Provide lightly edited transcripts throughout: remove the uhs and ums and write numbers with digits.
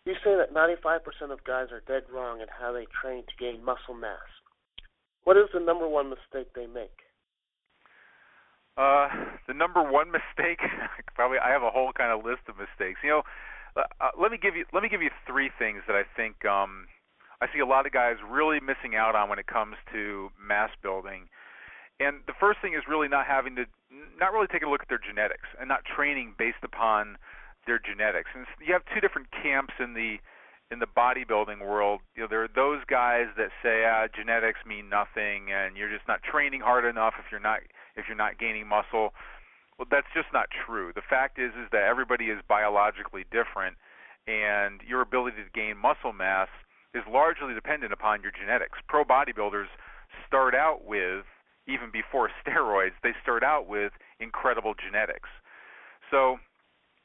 You say that 95% of guys are dead wrong in how they train to gain muscle mass. What is the number one mistake they make? The number one mistake, probably I have a whole kind of list of mistakes. Let me give you three things that I think I see a lot of guys really missing out on when it comes to mass building. And the first thing is really not really taking a look at their genetics and not training based upon their genetics. And you have two different camps in the bodybuilding world. There are those guys that say genetics mean nothing and you're just not training hard enough if you're not gaining muscle. Well, that's just not true. The fact is that everybody is biologically different, and your ability to gain muscle mass is largely dependent upon your genetics. Pro bodybuilders start out with, even before steroids, they start out with incredible genetics. So,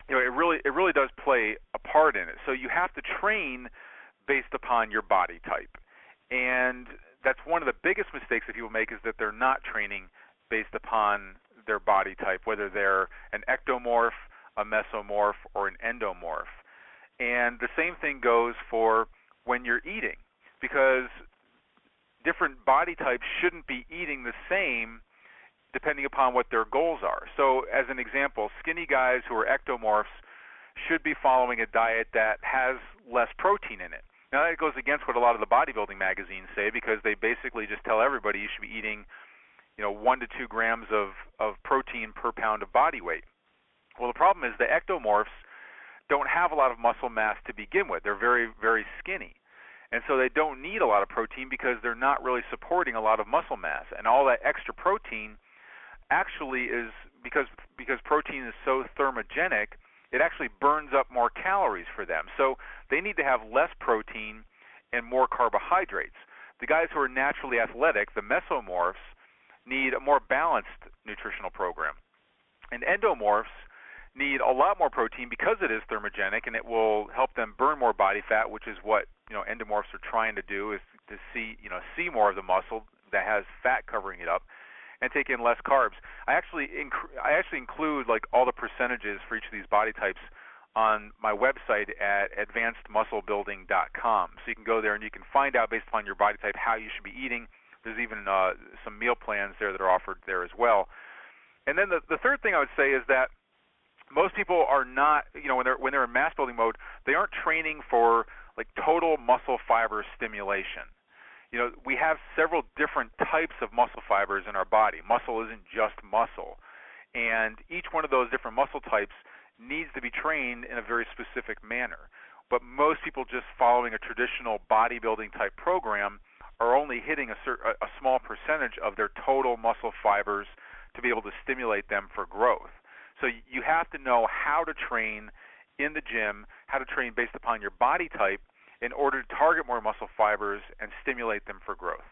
it really does play a part in it. So you have to train based upon your body type, and that's one of the biggest mistakes that people make, is that they're not training based upon their body type, whether they're an ectomorph, a mesomorph, or an endomorph. And the same thing goes for when you're eating, because different body types shouldn't be eating the same depending upon what their goals are. So as an example, skinny guys who are ectomorphs should be following a diet that has less protein in it. Now that goes against what a lot of the bodybuilding magazines say, because they basically just tell everybody you should be eating 1 to 2 grams of protein per pound of body weight. Well, the problem is the ectomorphs don't have a lot of muscle mass to begin with. They're very, very skinny. And so they don't need a lot of protein because they're not really supporting a lot of muscle mass. And all that extra protein actually is, because protein is so thermogenic, it actually burns up more calories for them. So they need to have less protein and more carbohydrates. The guys who are naturally athletic, the mesomorphs, need a more balanced nutritional program. And endomorphs need a lot more protein because it is thermogenic, and it will help them burn more body fat, which is what endomorphs are trying to do, is to see more of the muscle that has fat covering it up, and take in less carbs. I actually include like all the percentages for each of these body types on my website at advancedmusclebuilding.com. So you can go there and you can find out based upon your body type how you should be eating. There's even some meal plans there that are offered there as well. And then the third thing I would say is that most people are not, when they're in mass building mode, they aren't training for like total muscle fiber stimulation. We have several different types of muscle fibers in our body. Muscle isn't just muscle. And each one of those different muscle types needs to be trained in a very specific manner. But most people just following a traditional bodybuilding type program are only hitting a small percentage of their total muscle fibers to be able to stimulate them for growth. So you have to know how to train in the gym, how to train based upon your body type in order to target more muscle fibers and stimulate them for growth.